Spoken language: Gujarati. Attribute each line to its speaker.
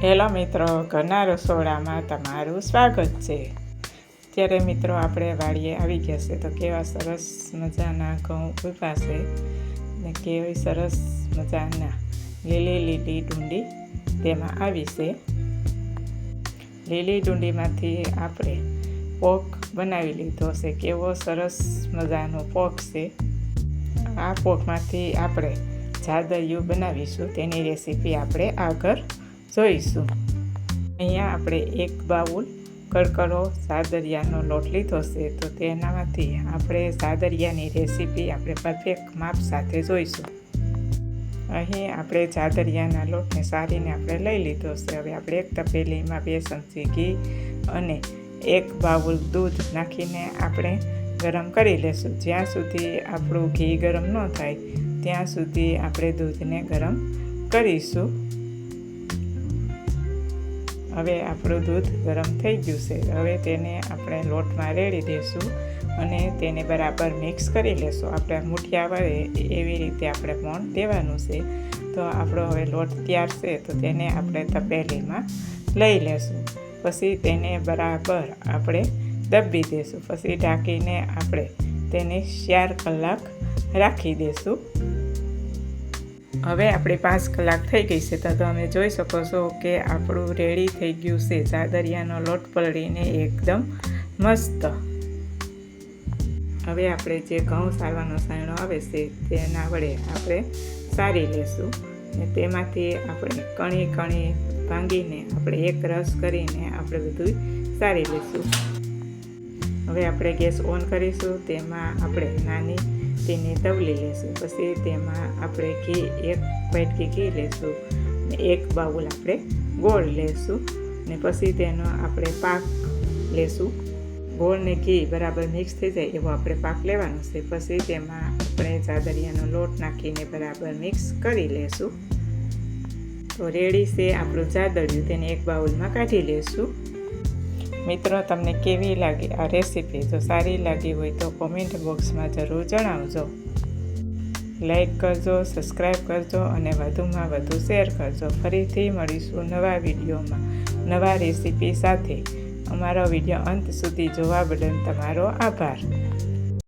Speaker 1: હેલો મિત્રો, ઘરના રસોડામાં તમારું સ્વાગત છે। ત્યારે મિત્રો આપણે વાડીએ આવી ગયા છે તો કેવા સરસ મજાના ઘઉં ઊભા છે ને કેવી સરસ મજાના લીલી ડુંડી તેમાં આવી છે। લીલી ડુંડીમાંથી આપણે પોક બનાવી લીધો છે। કેવો સરસ મજાનો પોક છે। આ પોકમાંથી આપણે જાદરિયું બનાવીશું, તેની રેસીપી આપણે આગળ જોઈશું। અહીંયા આપણે એક બાઉલ કડકડો સાદરિયાનો લોટ લીધો છે તો તેનામાંથી આપણે સાદરિયાની રેસીપી આપણે પરફેક્ટ માપ સાથે જોઈશું। અહીં આપણે સાદરિયાના લોટને સારીને આપણે લઈ લીધો છે। હવે આપણે એક તપેલીમાં 2 ચમચી ઘી અને 1 બાઉલ દૂધ નાખીને આપણે ગરમ કરી લેશું। જ્યાં સુધી આપણું ઘી ગરમ ન થાય ત્યાં સુધી આપણે દૂધને ગરમ કરીશું। હવે આપણું દૂધ ગરમ થઈ ગયું છે। હવે તેને આપણે લોટમાં રેડી દઈશું અને તેને બરાબર મિક્સ કરી લેશું। આપણે મૂઠિયા વડે એવી રીતે આપણે મોણ દેવાનું છે। તો આપણો હવે લોટ તૈયાર છે તો તેને આપણે તપેલીમાં લઈ લેશું। પછી તેને બરાબર આપણે દબી દઈશું। પછી ઢાંકીને આપણે તેને 4 કલાક રાખી દઈશું। હવે આપણે 5 કલાક થઈ ગઈ છે તો તમે જોઈ શકો છો કે આપણું રેડી થઈ ગયું છે। સાદરિયાનો લોટ પલળીને એકદમ મસ્ત। હવે આપણે જે ઘઉં સારવાનો સાયણો આવે છે તેના વડે આપણે સારી લેશું ને તેમાંથી આપણે કણી ભાંગીને આપણે એક રસ કરીને આપણે બધું સારી લઈશું। હવે આપણે ગેસ ઓન કરીશું, તેમાં આપણે નાની તેની તવલી લેશું। પછી તેમાં આપણે ઘી 1 વાટકી ઘી લેશું ને 1 બાઉલ આપણે ગોળ લેશું ને પછી તેનો આપણે પાક લેશું। ગોળ ને ઘી બરાબર મિક્સ થઈ જાય એવો આપણે પાક લેવાનો છે। પછી તેમાં આપણે સાદરિયાનો લોટ નાખીને બરાબર મિક્સ કરી લેશું। તો રેડી છે આપણું જાદરિયું, તેને 1 બાઉલમાં કાઢી લેશું। મિત્રો, તમને કેવી લાગી આ રેસીપી? જો સારી લાગી હોય તો કોમેન્ટ બોક્સમાં જરૂર જણાવજો। લાઈક કરજો, સબસ્ક્રાઈબ કરજો અને વધુમાં વધુ શેર કરજો। ફરીથી મળીશું નવા વિડીયોમાં નવા રેસીપી સાથે। અમારો વિડીયો અંત સુધી જોવા બદલ તમારો આભાર।